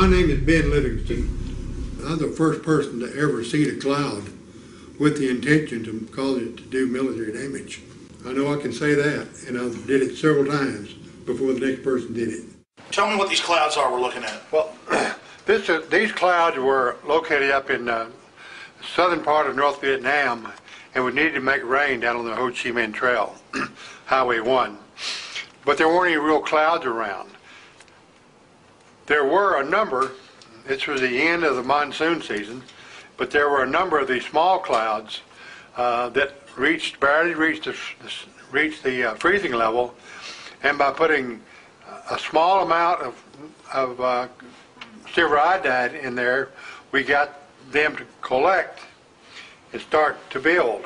My name is Ben Livinston. I'm the first person to ever see a cloud with the intention to cause it to do military damage. I know I can say that, and I did it several times before the next person did it. Tell me what these clouds are we're looking at. Well, these clouds were located up in the southern part of North Vietnam, and we needed to make rain down on the Ho Chi Minh Trail, Highway 1. But there weren't any real clouds around. There were a number, this was the end of the monsoon season, but there were a number of these small clouds that barely reached the freezing level, and by putting a small amount of silver iodide in there, we got them to collect and start to build.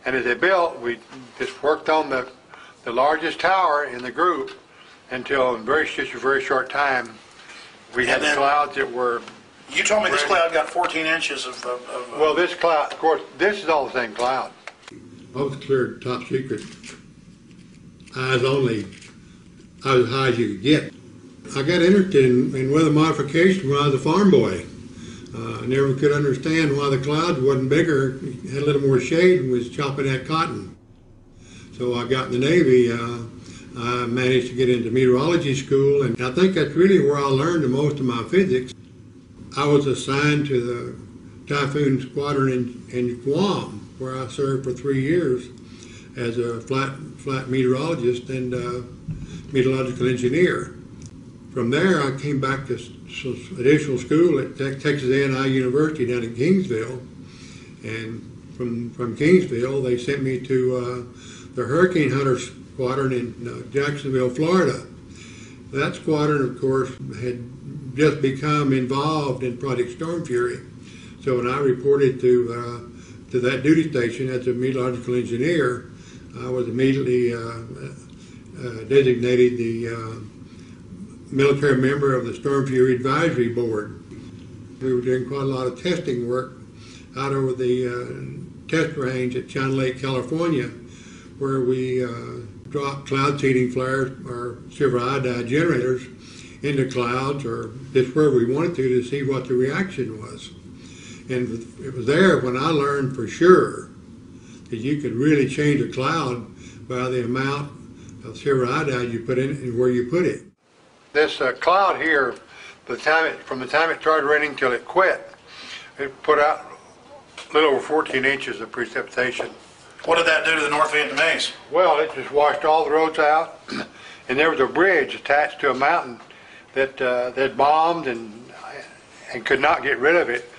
And as they built, we just worked on the largest tower in the group until in just a very short time we had the clouds that were... You told me this cloud got 14 inches of well, this cloud, of course, this is all the same cloud. I was cleared top secret, eyes only, I was as high as you could get. I got interested in weather modification when I was a farm boy. I never could understand why the clouds wasn't bigger, had a little more shade, and was chopping that cotton. So I got in the Navy. I managed to get into meteorology school, and I think that's really where I learned the most of my physics. I was assigned to the Typhoon Squadron in Guam, where I served for 3 years as a flight meteorologist and meteorological engineer. From there, I came back to additional school at Texas A&I University down in Kingsville, and from Kingsville, they sent me to the Hurricane Hunter Squadron in Jacksonville, Florida. That squadron, of course, had just become involved in Project Storm Fury. So when I reported to that duty station as a meteorological engineer, I was immediately designated the military member of the Storm Fury Advisory Board. We were doing quite a lot of testing work out over the test range at China Lake, California, where we dropped cloud seeding flares or silver iodide generators into clouds, or just where we wanted to see what the reaction was. And it was there when I learned for sure that you could really change a cloud by the amount of silver iodide you put in it and where you put it. This cloud here, from the time it started raining till it quit, it put out a little over 14 inches of precipitation. What did that do to the North Vietnamese? Well, it just washed all the roads out, and there was a bridge attached to a mountain that bombed and could not get rid of it.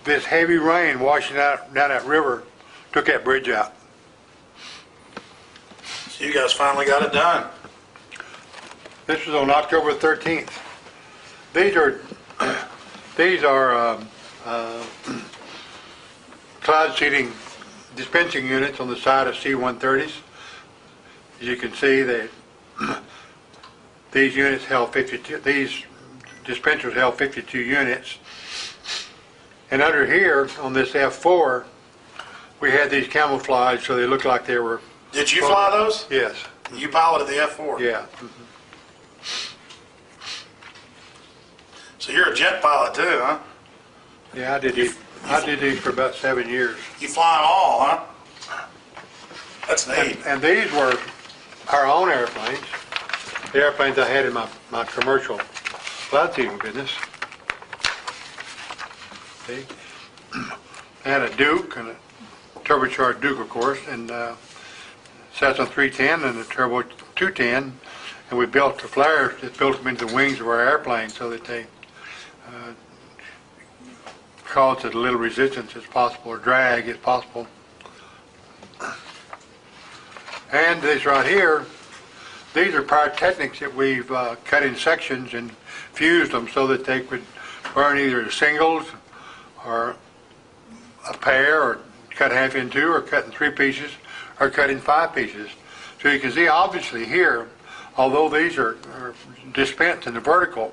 This heavy rain washing out down that river took that bridge out. So you guys finally got it done. This was on October 13th. These are cloud seeding dispensing units on the side of C-130s. As you can see, these units held 52. These dispensers held 52 units. And under here on this F4, we had these camouflaged so they looked like they were. Did you fly those? Yes. You piloted the F4? Yeah. So you're a jet pilot too, huh? Yeah, I did these for about 7 years. You fly them all, huh? That's neat. And these were our own airplanes. The airplanes I had in my commercial cloud seeding business. See? I had a Duke, and a turbocharged Duke, of course, and Cessna 310 and a Turbo 210, and we built the flares, just built them into the wings of our airplane so that they caused as little resistance as possible, or drag as possible. And these right here, these are pyrotechnics that we've cut in sections and fused them so that they could burn either singles or a pair, or cut half in two, or cut in 3 pieces, or cut in 5 pieces. So you can see obviously here, although these are dispensed in the vertical,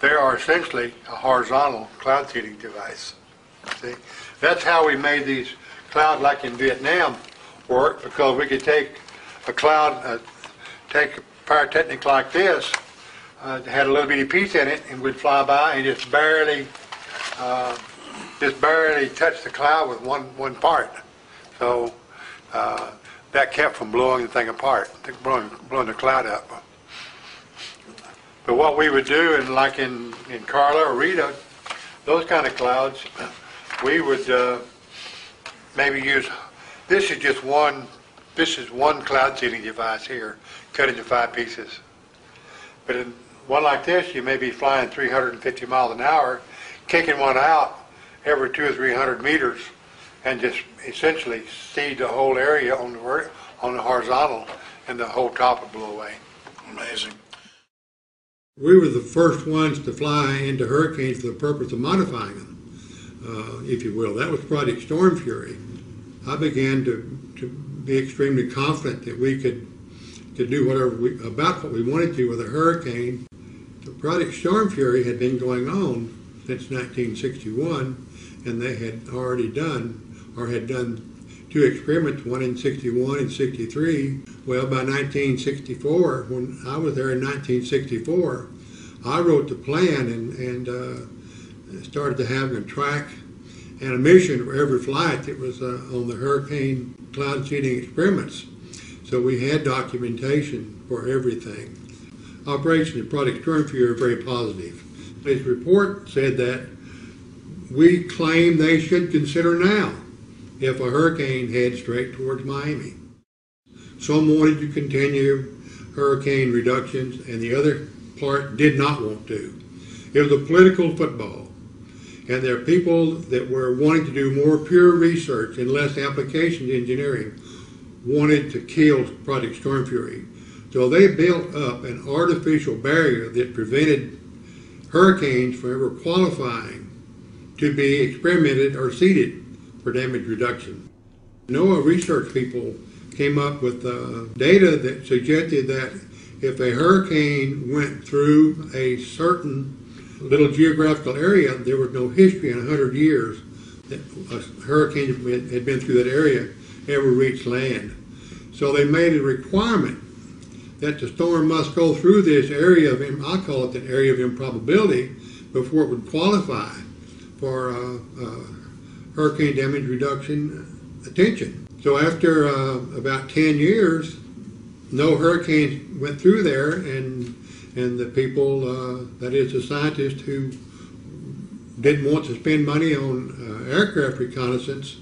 they are essentially a horizontal cloud seeding device. See? That's how we made these clouds, like in Vietnam, work, because we could take a cloud, take a pyrotechnic like this, had a little bitty piece in it, and we'd fly by and just barely touch the cloud with one part. So that kept from blowing the thing apart, blowing the cloud up. But what we would do, and like in Carla or Rita, those kind of clouds, we would maybe use, this is one cloud seeding device here, cut into 5 pieces. But in one like this, you may be flying 350 miles an hour, kicking one out every 200 or 300 meters, and just essentially seed the whole area on the horizontal, and the whole top would blow away. Amazing. We were the first ones to fly into hurricanes for the purpose of modifying them, if you will. That was Project Storm Fury. I began to be extremely confident that we could do whatever about what we wanted to with a hurricane. So Project Storm Fury had been going on since 1961, and they had already done, or had done 2 experiments, one in 61 and 63. Well, by 1964, when I was there in 1964, I wrote the plan and started to have a track and a mission for every flight that was on the hurricane cloud seeding experiments. So we had documentation for everything. Operations at Project Storm Fury are very positive. This report said that we claim they should consider now if a hurricane heads straight towards Miami. Some wanted to continue hurricane reductions, and the other part did not want to. It was a political football, and there are people that were wanting to do more pure research and less application engineering wanted to kill Project Storm Fury. So they built up an artificial barrier that prevented hurricanes from ever qualifying to be experimented or seeded for damage reduction. NOAA research people came up with data that suggested that if a hurricane went through a certain little geographical area, there was no history in 100 years that a hurricane had been through that area ever reached land. So they made a requirement that the storm must go through this area of, I call it the area of improbability, before it would qualify for hurricane damage reduction attention. So after about 10 years, no hurricanes went through there, and the people, that is the scientists who didn't want to spend money on aircraft reconnaissance,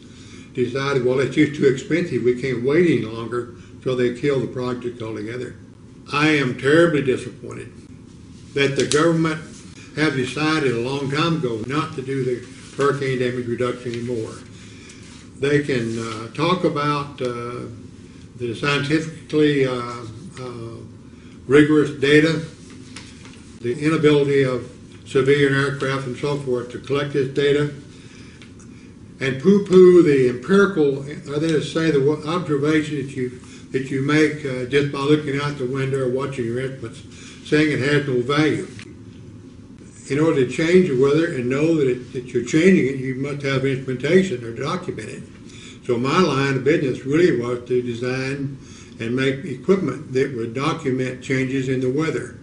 decided, well, it's just too expensive, we can't wait any longer, so they killed the project altogether. I am terribly disappointed that the government have decided a long time ago not to do the hurricane damage reduction anymore. They can talk about the scientifically rigorous data, the inability of civilian aircraft and so forth to collect this data, and poo-poo the empirical, or they just say the observation that you make just by looking out the window or watching your instruments, saying it has no value. In order to change the weather and know that you're changing it, you must have instrumentation or document it. So my line of business really was to design and make equipment that would document changes in the weather.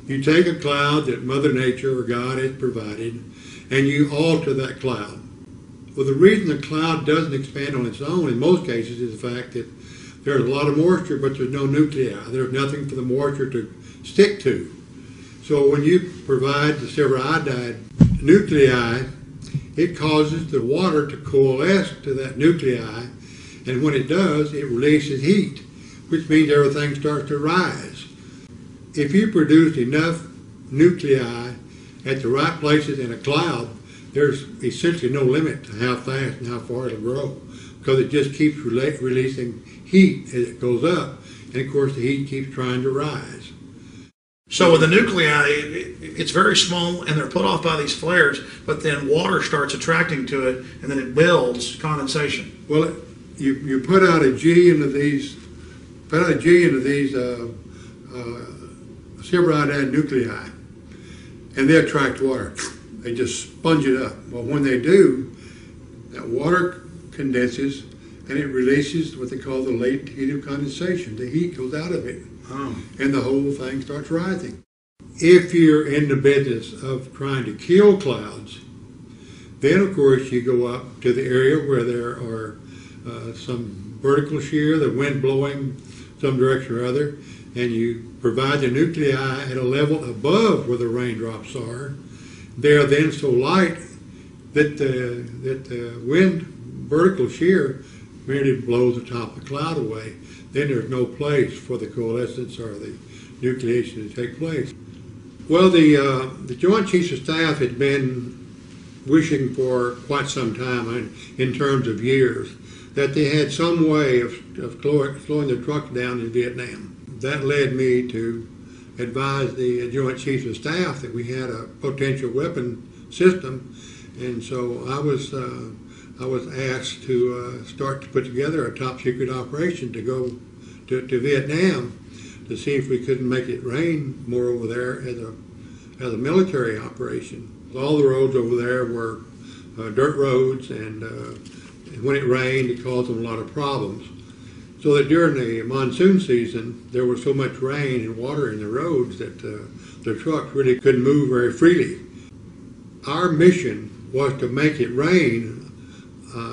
You take a cloud that Mother Nature or God has provided, and you alter that cloud. Well, the reason the cloud doesn't expand on its own in most cases is the fact that there's a lot of moisture, but there's no nuclei. There's nothing for the moisture to stick to. So when you provide the silver iodide nuclei, it causes the water to coalesce to that nuclei, and when it does, it releases heat, which means everything starts to rise. If you produce enough nuclei at the right places in a cloud, there's essentially no limit to how fast and how far it'll grow, because it just keeps releasing heat as it goes up, and of course the heat keeps trying to rise. So with the nuclei, it's very small and they're put off by these flares, but then water starts attracting to it and then it builds condensation. Well, you put out a G into these, silver iodide nuclei, and they attract water. They just sponge it up. Well, when they do, that water condenses and it releases what they call the latent heat of condensation. The heat goes out of it, and the whole thing starts rising. If you're in the business of trying to kill clouds, then of course you go up to the area where there are some vertical shear, the wind blowing some direction or other, and you provide the nuclei at a level above where the raindrops are. They are then so light that the wind vertical shear merely blows the top of the cloud away. Then there's no place for the coalescence or the nucleation to take place. Well, the Joint Chiefs of Staff had been wishing for quite some time, in terms of years, that they had some way of slowing the trucks down in Vietnam. That led me to advise the Joint Chiefs of Staff that we had a potential weapon system, and so I was asked to start to put together a top secret operation to go to Vietnam to see if we couldn't make it rain more over there as a military operation. All the roads over there were dirt roads, and when it rained, it caused them a lot of problems. So that during the monsoon season, there was so much rain and water in the roads that the trucks really couldn't move very freely. Our mission was to make it rain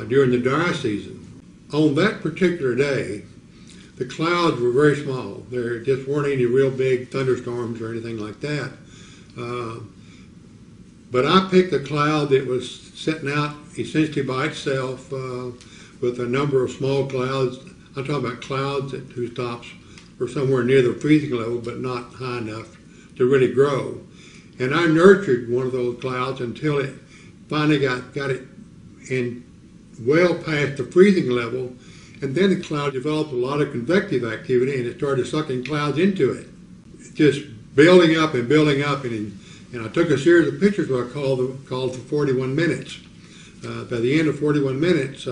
during the dry season. On that particular day, the clouds were very small. There just weren't any real big thunderstorms or anything like that. But I picked a cloud that was sitting out essentially by itself with a number of small clouds. I'm talking about clouds whose tops were somewhere near the freezing level but not high enough to really grow. And I nurtured one of those clouds until it finally got it in well past the freezing level, and then the cloud developed a lot of convective activity and it started sucking clouds into it. Just building up and building up, and I took a series of pictures what I called for 41 minutes. By the end of 41 minutes,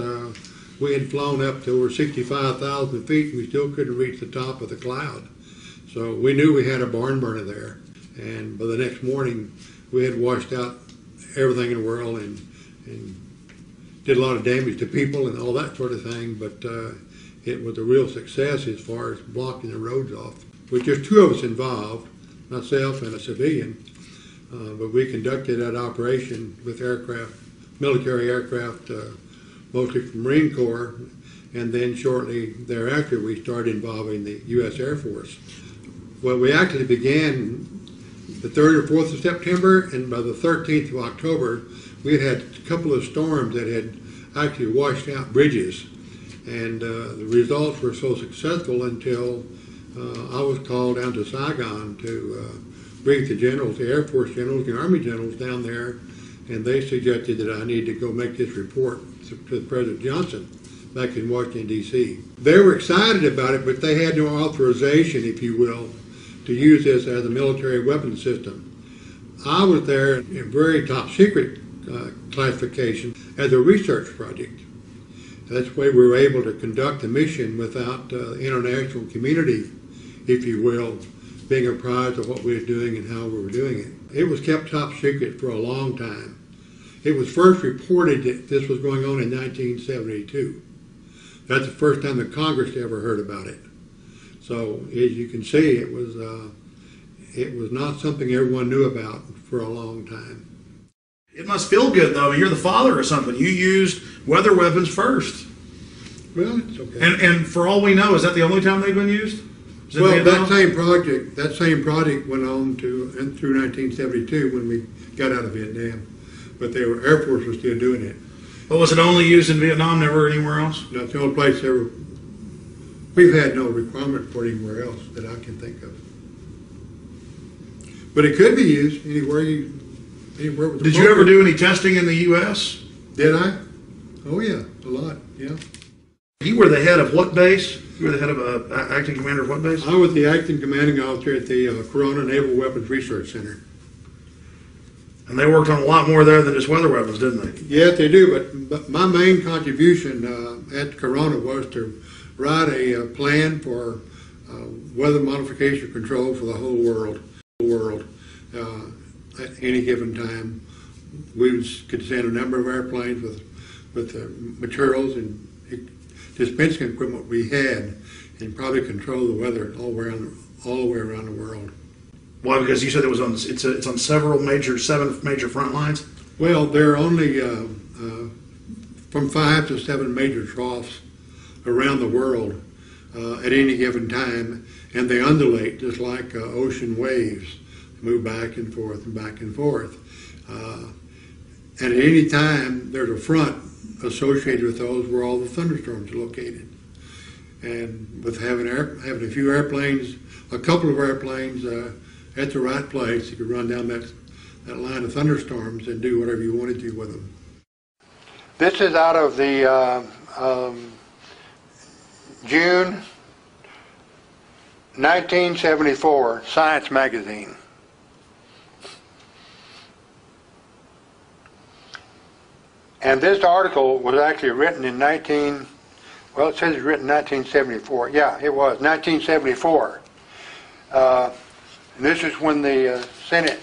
we had flown up to over 65,000 feet and we still couldn't reach the top of the cloud. So we knew we had a barn burner there. And by the next morning, we had washed out everything in the world and did a lot of damage to people and all that sort of thing. But it was a real success as far as blocking the roads off. With just two of us involved, myself and a civilian, but we conducted that operation with aircraft, military aircraft, mostly from Marine Corps, and then shortly thereafter we started involving the U.S. Air Force. Well, we actually began the 3rd or 4th of September, and by the 13th of October, we had a couple of storms that had actually washed out bridges, and the results were so successful until I was called down to Saigon to brief the generals, the Air Force generals, the Army generals down there, and they suggested that I need to go make this report to President Johnson back in Washington, D.C. They were excited about it, but they had no authorization, if you will, to use this as a military weapon system. I was there in very top secret classification as a research project. That's the way we were able to conduct the mission without the international community, if you will, being apprised of what we were doing and how we were doing it. It was kept top secret for a long time. It was first reported that this was going on in 1972. That's the first time that Congress ever heard about it. So as you can see, it was not something everyone knew about for a long time. It must feel good, though. I mean, you're the father or something. You used weather weapons first. Well, it's okay. And for all we know, is that the only time they've been used? Well, that same project went on through 1972 when we got out of Vietnam. But the Air Force was still doing it. But was it only used in Vietnam, never anywhere else? No, it's the only place ever. We've had no requirement for it anywhere else that I can think of. But it could be used anywhere with Did you ever do any testing in the U.S.? Did I? Oh yeah, a lot, yeah. You were the head of what base? You were the head of acting commander of what base? I was the acting commanding officer at the Corona Naval Weapons Research Center. And they worked on a lot more there than just weather weapons, didn't they? Yes, they do, but my main contribution at Corona was to write a plan for weather modification control for the whole world. At any given time, we could send a number of airplanes with materials and to dispensing equipment we had and probably control the weather all the way around the world. Why? Because you said it's on seven major front lines? Well, there are only from 5 to 7 major troughs around the world at any given time, and they undulate just like ocean waves, move back and forth and back and forth. And at any time, there's a front associated with those where all the thunderstorms are located. And with having a few airplanes, a couple of airplanes at the right place, you could run down that line of thunderstorms and do whatever you wanted to with them. This is out of the June 1974 Science magazine. And this article was actually written in it says it's written in 1974. Yeah, it was, 1974. And this is when the Senate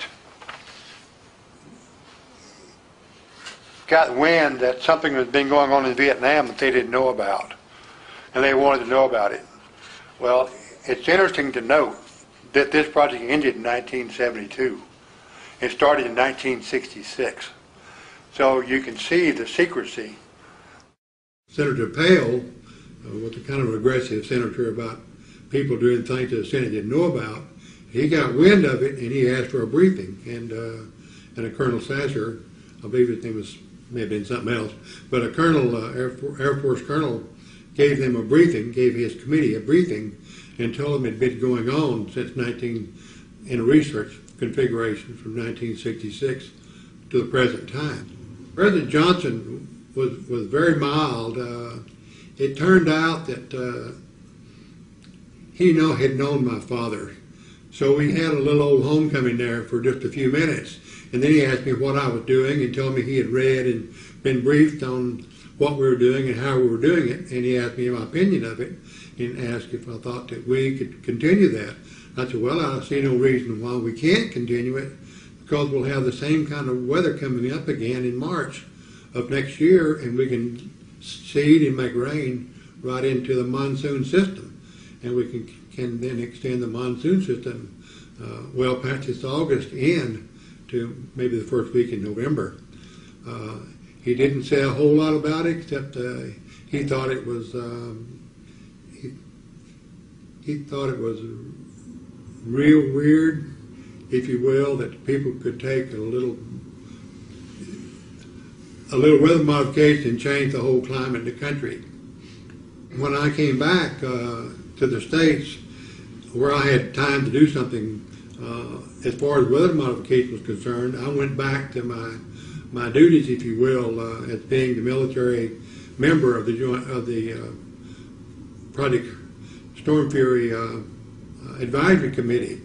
got wind that something had been going on in Vietnam that they didn't know about. And they wanted to know about it. Well, it's interesting to note that this project ended in 1972. It started in 1966. So you can see the secrecy. Senator Pale was a kind of aggressive senator about people doing things that the Senate didn't know about. He got wind of it and he asked for a briefing. And a Colonel Sasser, I believe his name may have been something else, but a colonel, Air Force colonel, gave him a briefing, gave his committee a briefing, and told him it had been going on since in a research configuration from 1966 to the present time. President Johnson was very mild. It turned out that he had known my father. So we had a little old homecoming there for just a few minutes. And then he asked me what I was doing and told me he had read and been briefed on what we were doing and how we were doing it. And he asked me my opinion of it and asked if I thought that we could continue that. I said, well, I see no reason why we can't continue it, because we'll have the same kind of weather coming up again in March of next year, and we can seed and make rain right into the monsoon system. And we can then extend the monsoon system well past this August end to maybe the first week in November. He didn't say a whole lot about it, except he thought it was he thought it was real weird, if you will, that people could take a little weather modification and change the whole climate in the country. When I came back to the States, where I had time to do something as far as weather modification was concerned, I went back to my duties, if you will, as being the military member of the Project Storm Fury Advisory Committee.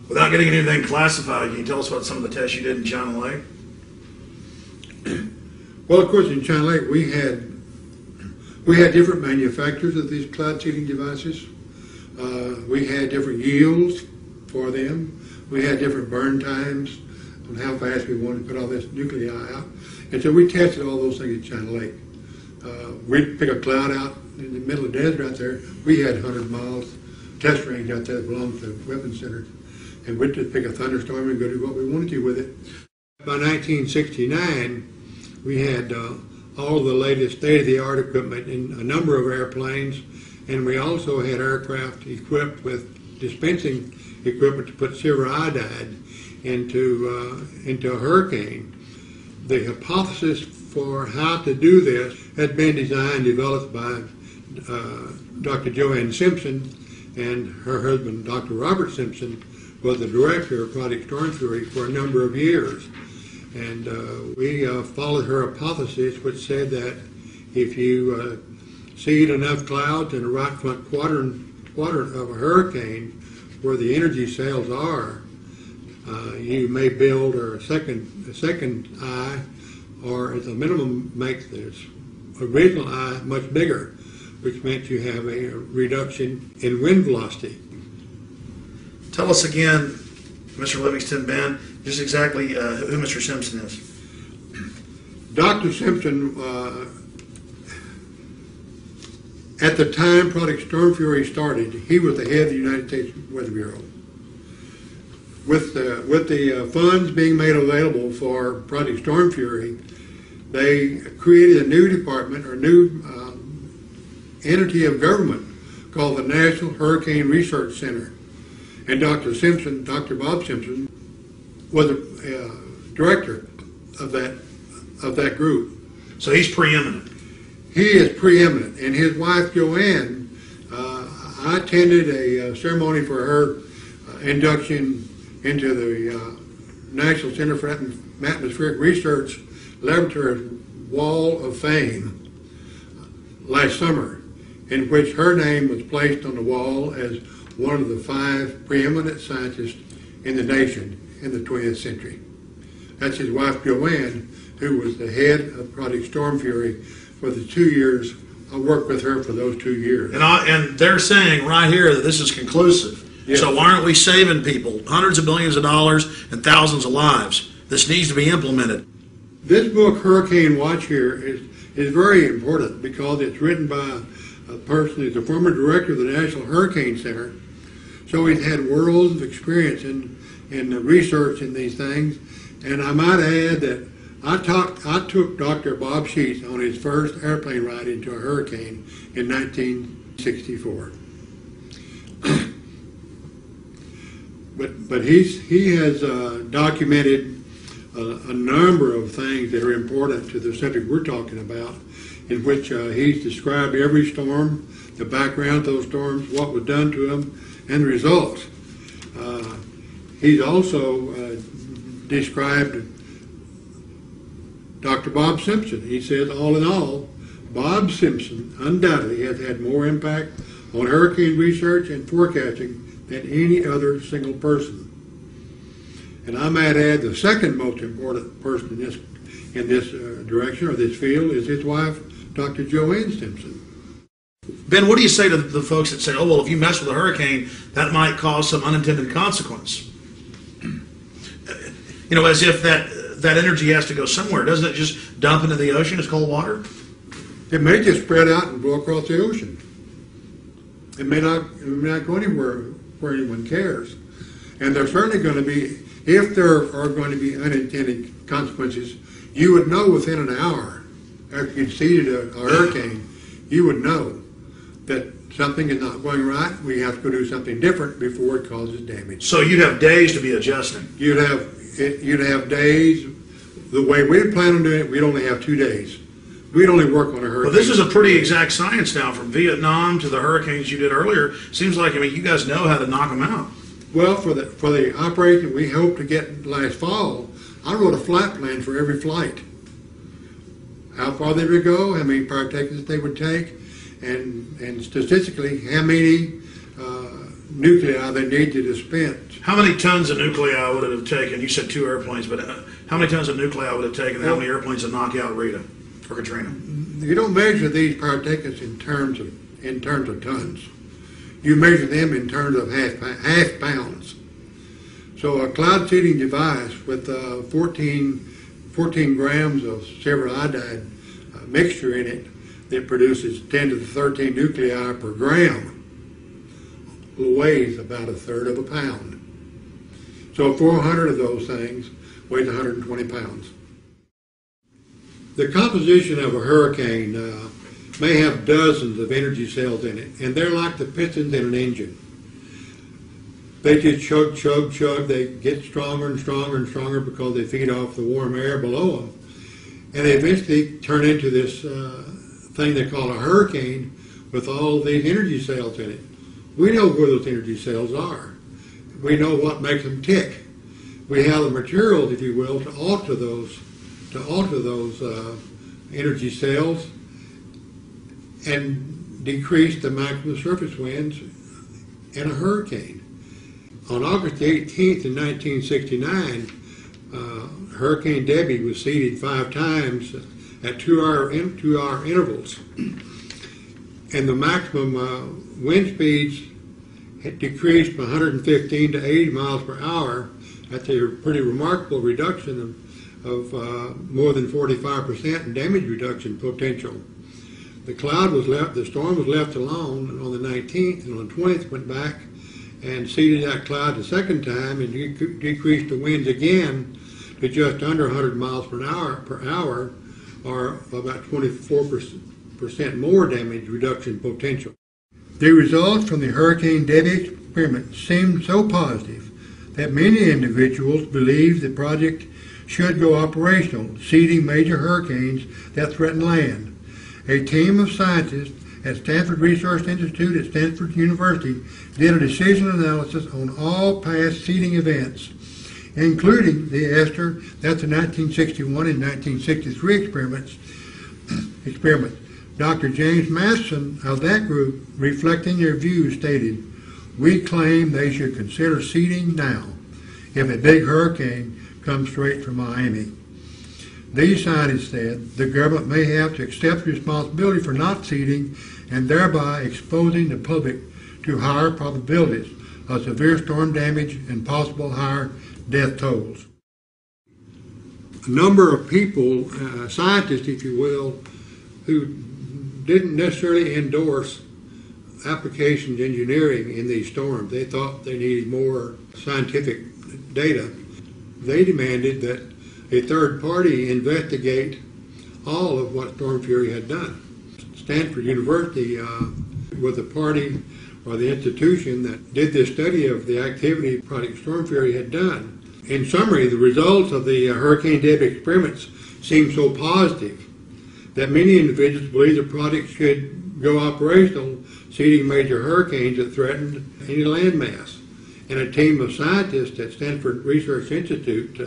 Without getting anything classified, can you tell us about some of the tests you did in China Lake? Well, of course, in China Lake we had different manufacturers of these cloud seeding devices. We had different yields for them. We had different burn times on how fast we wanted to put all this nuclei out. And so we tested all those things in China Lake. We'd pick a cloud out in the middle of the desert out there. We had 100 miles test range out there that belonged to the weapons center. And we'd just pick a thunderstorm and go do what we wanted to with it. By 1969, we had all the latest state-of-the-art equipment in a number of airplanes, and we also had aircraft equipped with dispensing equipment to put silver iodide into a hurricane. The hypothesis for how to do this had been developed by Dr. Joanne Simpson, and her husband, Dr. Robert Simpson, was the director of Project Storm Fury for a number of years. And we followed her hypothesis, which said that if you seed enough clouds in the right front quadrant of a hurricane where the energy cells are, you may build a second eye, or at the minimum make this original eye much bigger, which meant you have a reduction in wind velocity. Tell us again, Mr. Livingston, Ben, just exactly who Mr. Simpson is. Dr. Simpson At the time Project Storm Fury started, he was the head of the United States Weather Bureau. With the funds being made available for Project Storm Fury, they created a new department or new entity of government called the National Hurricane Research Center. And Dr. Bob Simpson, was the director of that group. So he's preeminent. He is preeminent, and his wife Joanne, I attended a ceremony for her induction into the National Center for Atmospheric Research Laboratory Wall of Fame last summer, in which her name was placed on the wall as one of the 5 preeminent scientists in the nation in the 20th century. That's his wife Joanne, who was the head of Project Storm Fury for the 2 years. I worked with her for those 2 years. And they're saying right here that this is conclusive. Yes. So why aren't we saving people hundreds of millions of dollars and thousands of lives? This needs to be implemented. This book, Hurricane Watch here, is very important because it's written by a person who's the former director of the National Hurricane Center. So he's had worlds of experience in the research in these things. And I might add that I took Dr. Bob Sheets on his first airplane ride into a hurricane in 1964. But he has documented a number of things that are important to the subject we're talking about, in which he's described every storm, the background of those storms, what was done to them, and the results. He's also described Dr. Bob Simpson. He says, all in all, Bob Simpson undoubtedly has had more impact on hurricane research and forecasting than any other single person. And I might add the second most important person in this direction or this field is his wife, Dr. Joanne Simpson. Ben, what do you say to the folks that say, oh, well, if you mess with a hurricane, that might cause some unintended consequence? You know, as if that energy has to go somewhere. Doesn't it just dump into the ocean as cold water? It may just spread out and blow across the ocean. It may not go anywhere where anyone cares. And there's certainly going to be, if there are going to be unintended consequences, you would know within an hour after you'd seeded a hurricane, you would know that something is not going right. We have to go do something different before it causes damage. So you'd have days to be adjusting. You'd have days. The way we plan on doing it, we'd only have 2 days. We'd only work on a hurricane. Well, this is a pretty exact science now, from Vietnam to the hurricanes you did earlier. Seems like, I mean, you guys know how to knock them out. Well, for the operation we hoped to get last fall, I wrote a flight plan for every flight. How far they would go, how many partakers they would take, and statistically, how many nuclei they needed to dispense. How many tons of nuclei would it have taken? You said 2 airplanes, but how many tons of nuclei would it have taken? How many airplanes to knock out Rita or Katrina? You don't measure these partakers in terms of tons. You measure them in terms of half pounds. So a cloud seeding device with 14 grams of silver iodide mixture in it that produces 10 to the 13 nuclei per gram weighs about 1/3 of a pound. So 400 of those things weighs 120 pounds. The composition of a hurricane may have dozens of energy cells in it, and they're like the pistons in an engine. They just chug, chug, chug. They get stronger and stronger and stronger because they feed off the warm air below them. And they eventually turn into this thing they call a hurricane with all of these energy cells in it. We know where those energy cells are. We know what makes them tick. We have the materials, if you will, to alter those energy cells and decrease the maximum surface winds in a hurricane. On August 18th in 1969, Hurricane Debbie was seeded 5 times at 2-hour intervals. And the maximum wind speeds had decreased from 115 to 80 miles per hour. That's a pretty remarkable reduction of more than 45% in damage reduction potential. The storm was left alone on the 19th, and on the 20th went back and seeded that cloud the second time and decreased the winds again to just under 100 miles per hour, or about 24% more damage reduction potential. The results from the Hurricane Debby experiment seemed so positive that many individuals believed the project should go operational, seeding major hurricanes that threaten land. A team of scientists at Stanford Research Institute at Stanford University did a decision analysis on all past seeding events, including the Esther, that's the 1961 and 1963 experiments. Dr. James Matheson of that group, reflecting their views, stated, "We claim they should consider seeding now if a big hurricane comes straight from Miami." These scientists said the government may have to accept responsibility for not seeding and thereby exposing the public to higher probabilities of severe storm damage and possible higher death tolls. A number of people, scientists if you will, who didn't necessarily endorse applications engineering in these storms. They thought they needed more scientific data. They demanded that a third party investigate all of what Storm Fury had done. Stanford University was the party or the institution that did this study of the activity Project Storm Fury had done. In summary, the results of the Hurricane Debby experiments seemed so positive that many individuals believe the project should go operational, seeding major hurricanes that threatened any landmass. And a team of scientists at Stanford Research Institute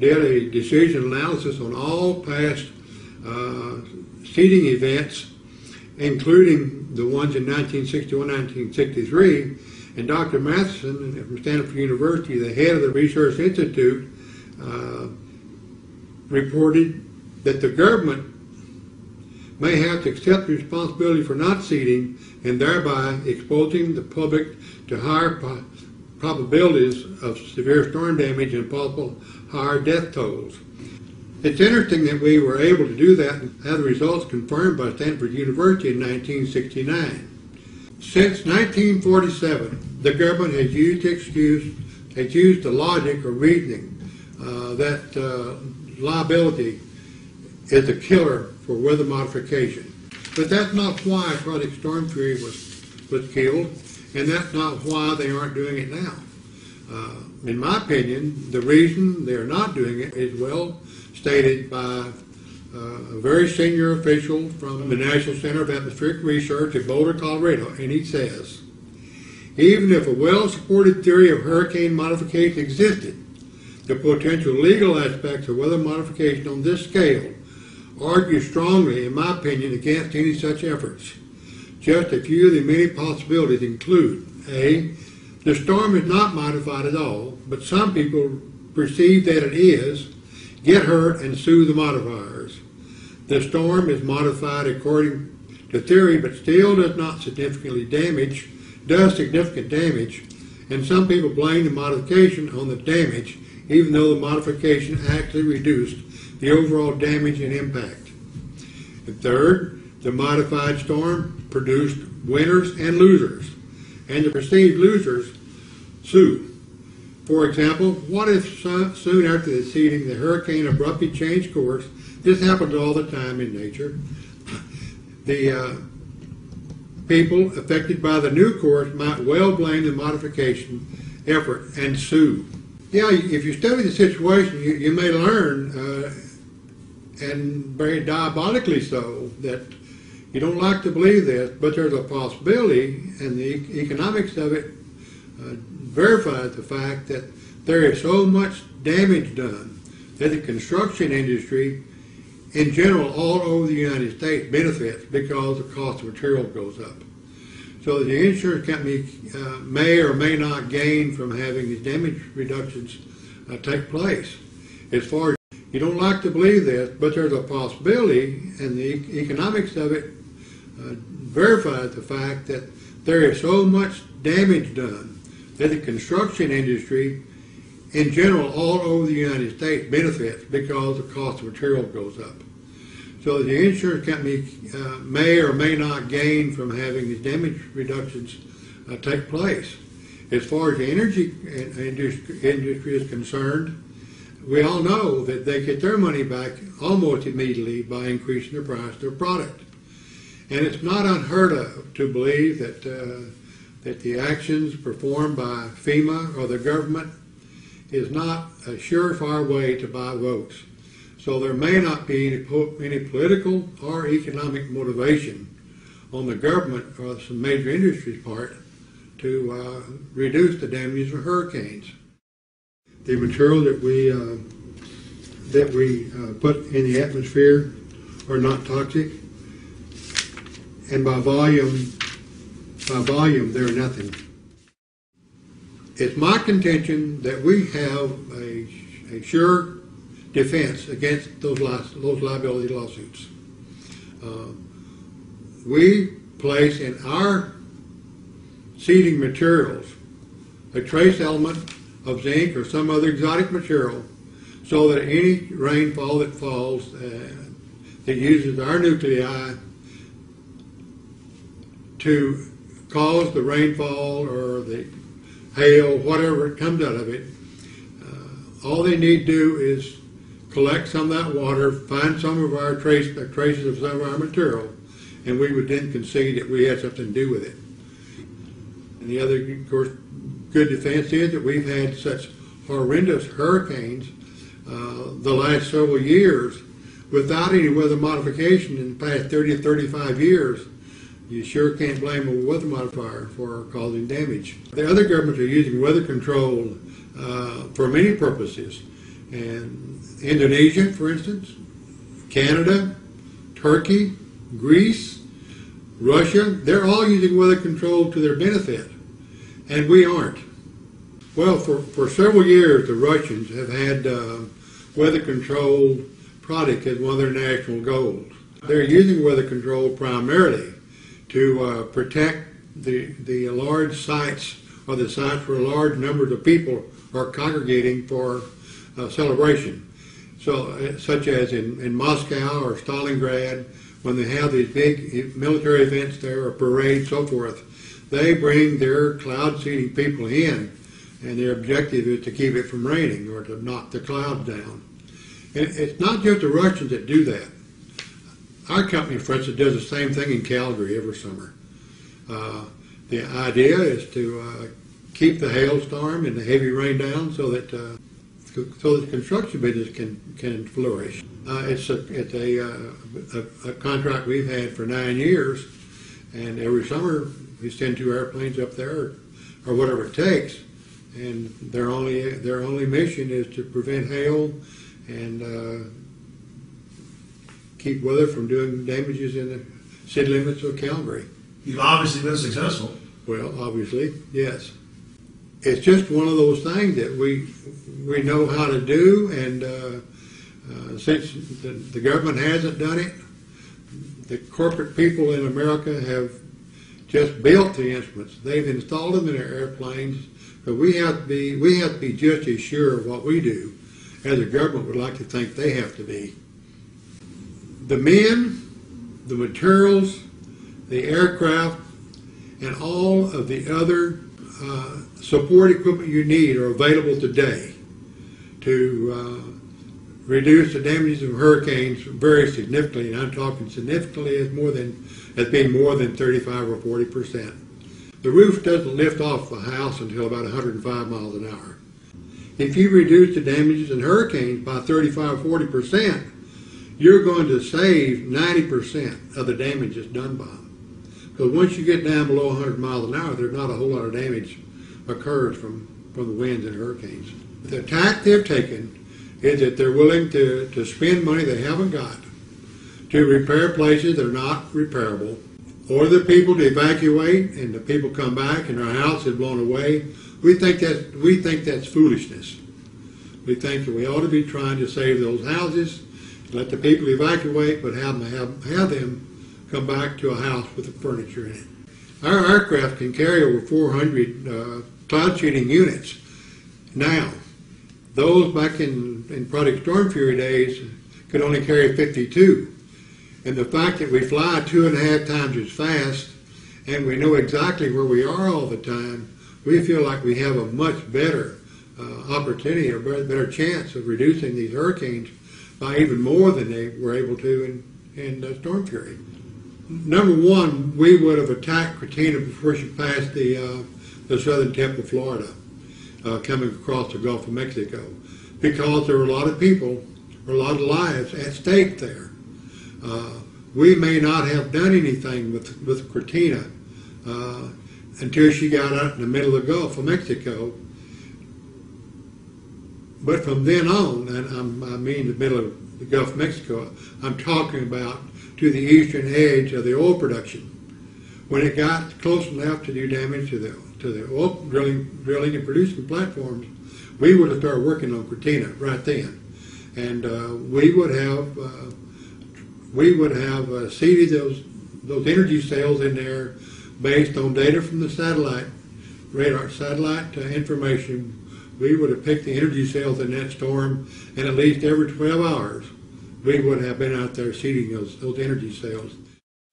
did a decision analysis on all past seeding events, including the ones in 1961, 1963, and Dr. Matheson from Stanford University, the head of the Research Institute, reported that the government may have to accept responsibility for not seeding and thereby exposing the public to higher probabilities of severe storm damage and possible higher death tolls. It's interesting that we were able to do that and have the results confirmed by Stanford University in 1969. Since 1947, the government has used the logic or reasoning that liability is a killer for weather modification. But that's not why Project Storm Fury was killed, and that's not why they aren't doing it now. In my opinion, the reason they're not doing it is well stated by a very senior official from the National Center of Atmospheric Research in Boulder, Colorado, and he says, even if a well-supported theory of hurricane modification existed, the potential legal aspects of weather modification on this scale argue strongly, in my opinion, against any such efforts. Just a few of the many possibilities include: A, the storm is not modified at all, but some people perceive that it is, get hurt, and sue the modifiers. The storm is modified according to theory, but still does significant damage, and some people blame the modification on the damage, even though the modification actually reduced the overall damage and impact. And third, the modified storm produced winners and losers, and the perceived losers sue. For example, what if soon after the seeding the hurricane abruptly changed course? This happens all the time in nature. The people affected by the new course might well blame the modification effort and sue. Yeah, if you study the situation, you may learn, and very diabolically so, that you don't like to believe this, but there's a possibility, and the economics of it verifies the fact that there is so much damage done that the construction industry in general all over the United States benefits because the cost of material goes up. So the insurance company may or may not gain from having these damage reductions take place. As far as you don't like to believe this, but there's a possibility, and the economics of it verifies the fact that there is so much damage done that the construction industry in general all over the United States benefits because the cost of material goes up. So the insurance company may or may not gain from having these damage reductions take place. As far as the energy industry is concerned, we all know that they get their money back almost immediately by increasing the price of their product. And it's not unheard of to believe that that the actions performed by FEMA or the government is not a surefire way to buy votes. So there may not be any political or economic motivation on the government or some major industry's part to reduce the damages of hurricanes. The material that we put in the atmosphere are not toxic, and by volume they're nothing. It's my contention that we have a sure defense against those liability lawsuits. We place in our seeding materials a trace element of zinc or some other exotic material, so that any rainfall that falls that uses our nuclei to cause the rainfall or the hail, whatever comes out of it, all they need to do is collect some of that water, find some of our traces of some of our material, and we would then concede that we had something to do with it. And the other, of course, good defense is that we've had such horrendous hurricanes the last several years without any weather modification in the past 30 or 35 years. You sure can't blame a weather modifier for causing damage. The other governments are using weather control for many purposes. And Indonesia, for instance, Canada, Turkey, Greece, Russia, they're all using weather control to their benefit, and we aren't. Well, for several years, the Russians have had weather control product as one of their national goals. They're using weather control primarily to protect the large sites, or the sites where large numbers of people are congregating for celebration. So, such as in Moscow or Stalingrad, when they have these big military events there, or parades, so forth, they bring their cloud seeding people in, and their objective is to keep it from raining or to knock the clouds down. And it's not just the Russians that do that. Our company, for instance, does the same thing in Calgary every summer. The idea is to keep the hailstorm and the heavy rain down so that the construction business can flourish. It's a contract we've had for 9 years, and every summer we send 2 airplanes up there, or whatever it takes, and their only mission is to prevent hail and keep weather from doing damages in the city limits of Calgary. You've obviously been successful. Well, obviously, yes. It's just one of those things that we know how to do, and since the government hasn't done it, the corporate people in America have just built the instruments. They've installed them in their airplanes, but we have to be just as sure of what we do as the government would like to think they have to be. The men, the materials, the aircraft, and all of the other support equipment you need are available today to reduce the damages of hurricanes very significantly, and I'm talking significantly as being more than 35 or 40%. The roof doesn't lift off the house until about 105 miles an hour. If you reduce the damages in hurricanes by 35 or 40%, you're going to save 90% of the damages done by them. Because once you get down below 100 miles an hour, there's not a whole lot of damage occurs from the winds and hurricanes. The tack they've taken is that they're willing to spend money they haven't got to repair places that are not repairable, or the people to evacuate and the people come back and their house is blown away. We think that's foolishness. We think that we ought to be trying to save those houses, let the people evacuate, but have them come back to a house with the furniture in it. Our aircraft can carry over 400 cloud seeding units. Now, those back in Project Storm Fury days could only carry 52. And the fact that we fly 2.5 times as fast and we know exactly where we are all the time, we feel like we have a much better opportunity or better chance of reducing these hurricanes by even more than they were able to in Storm Fury. Number one, we would have attacked Katrina before she passed the southern tip of Florida, coming across the Gulf of Mexico, because there were a lot of people, or a lot of lives at stake there. We may not have done anything with Katrina until she got out in the middle of the Gulf of Mexico. But from then on, and I mean the middle of the Gulf of Mexico, I'm talking about to the eastern edge of the oil production. When it got close enough to do damage to the oil drilling and producing platforms, we would have started working on Katrina right then, and we would have seeded those energy cells in there based on data from the satellite information. We would have picked the energy cells in that storm, and at least every 12 hours, we would have been out there seeding those energy cells.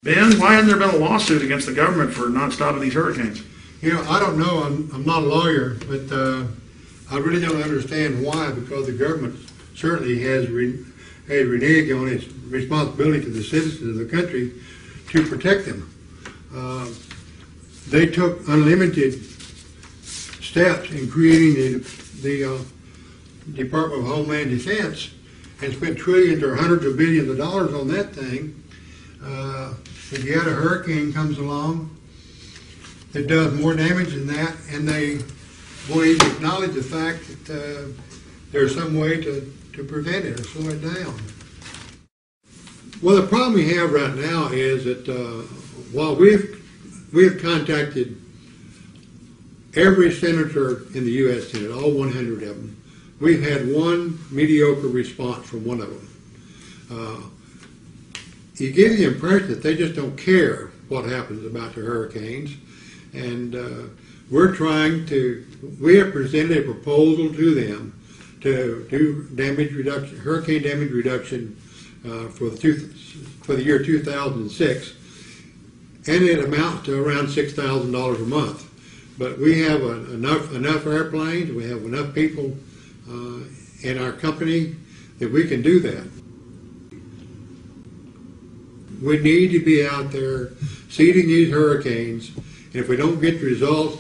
Ben, why hasn't there been a lawsuit against the government for not stopping these hurricanes? You know, I don't know. I'm not a lawyer, but I really don't understand why, because the government certainly has reneged on its responsibility to the citizens of the country to protect them. They took unlimited steps in creating the Department of Homeland Defense and spent trillions or hundreds of billions of dollars on that thing. If yet a hurricane comes along that does more damage than that, and they won't even acknowledge the fact that there's some way to prevent it or slow it down. Well, the problem we have right now is that while we've contacted every senator in the U.S. Senate, all 100 of them, we've had one mediocre response from one of them. You get the impression that they just don't care what happens about the hurricanes, and we have presented a proposal to them to do hurricane damage reduction for the year 2006, and it amounts to around $6,000 a month. But we have enough airplanes, we have enough people in our company that we can do that. We need to be out there seeding these hurricanes, and if we don't get the results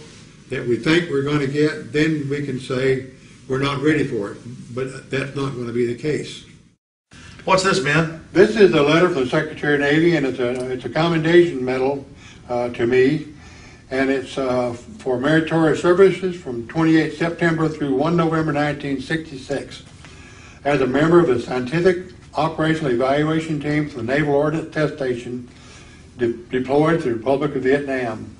that we think we're going to get, then we can say we're not ready for it. But that's not going to be the case. What's this, Ben? This is a letter from the Secretary of Navy, and it's a commendation medal to me, and it's for meritorious services from 28 September through 1 November 1966. As a member of the Scientific Operational Evaluation Team for the Naval Ordnance Test Station deployed to the Republic of Vietnam.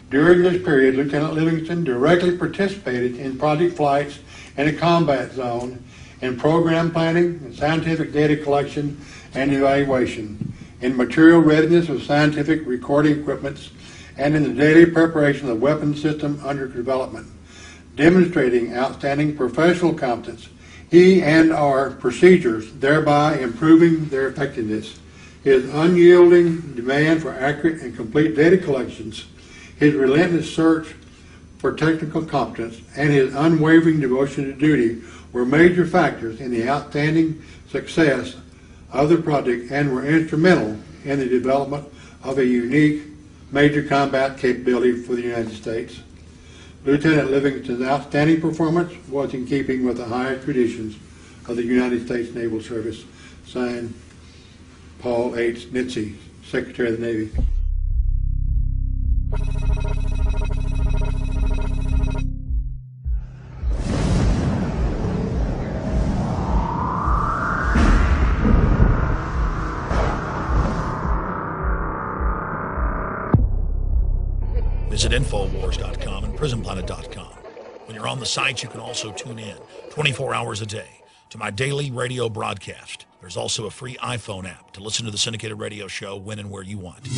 During this period, Lieutenant Livinston directly participated in project flights in a combat zone, in program planning, in scientific data collection and evaluation, in material readiness of scientific recording equipments, and in the daily preparation of the weapons system under development, demonstrating outstanding professional competence. He and our procedures, thereby improving their effectiveness. His unyielding demand for accurate and complete data collections, his relentless search for technical competence, and his unwavering devotion to duty were major factors in the outstanding success of the project and were instrumental in the development of a unique major combat capability for the United States. Lieutenant Livingston's outstanding performance was in keeping with the highest traditions of the United States Naval Service. Signed, Paul H. Nitze, Secretary of the Navy. Visit Infowars.com and PrisonPlanet.com. When you're on the site, you can also tune in 24 hours a day to my daily radio broadcast. There's also a free iPhone app to listen to the syndicated radio show when and where you want.